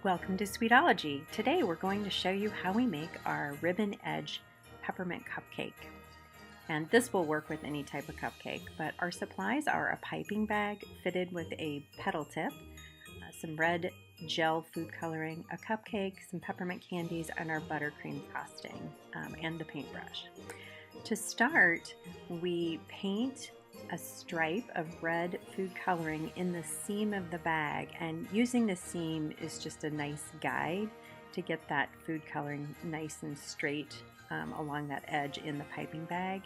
Welcome to Sweetology. Today we're going to show you how we make our ribbon edge peppermint cupcake. And this will work with any type of cupcake, but our supplies are a piping bag fitted with a petal tip, some red gel food coloring, a cupcake, some peppermint candies, and our buttercream frosting, and the paintbrush. To start, we paint a stripe of red food coloring in the seam of the bag, and using the seam is just a nice guide to get that food coloring nice and straight along that edge in the piping bag.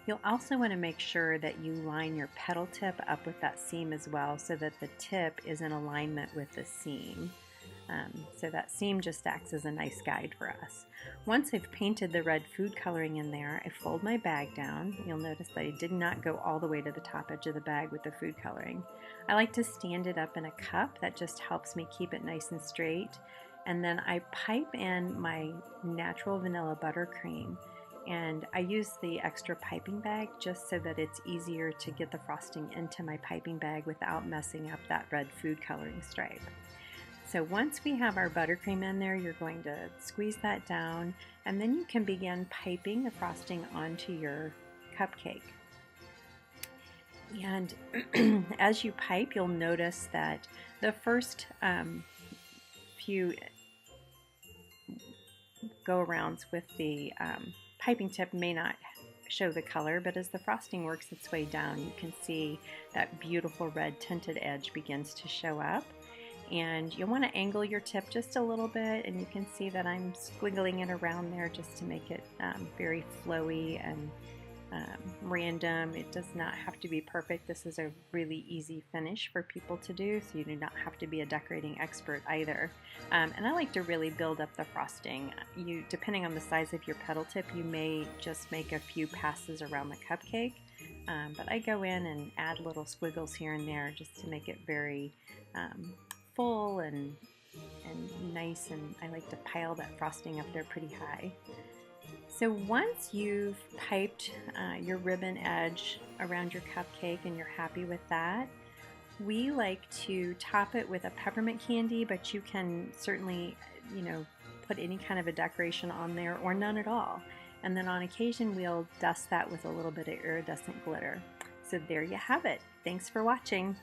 You'll also want to make sure that you line your petal tip up with that seam as well, so that the tip is in alignment with the seam. So that seam just acts as a nice guide for us. Once I've painted the red food coloring in there, I fold my bag down. You'll notice that I did not go all the way to the top edge of the bag with the food coloring. I like to stand it up in a cup. That just helps me keep it nice and straight. And then I pipe in my natural vanilla buttercream. And I use the extra piping bag just so that it's easier to get the frosting into my piping bag without messing up that red food coloring stripe. So once we have our buttercream in there, you're going to squeeze that down, and then you can begin piping the frosting onto your cupcake. And as you pipe, you'll notice that the first few go-arounds with the piping tip may not show the color, but as the frosting works its way down, you can see that beautiful red tinted edge begins to show up. And you'll want to angle your tip just a little bit, and you can see that I'm squiggling it around there just to make it very flowy and random. It does not have to be perfect. This is a really easy finish for people to do, so you do not have to be a decorating expert either. And I like to really build up the frosting. Depending on the size of your petal tip, you may just make a few passes around the cupcake, but I go in and add little squiggles here and there just to make it very full and nice, and I like to pile that frosting up there pretty high. So once you've piped your ribbon edge around your cupcake and you're happy with that, we like to top it with a peppermint candy, but you can certainly, put any kind of a decoration on there or none at all. And then on occasion we'll dust that with a little bit of iridescent glitter. So there you have it. Thanks for watching.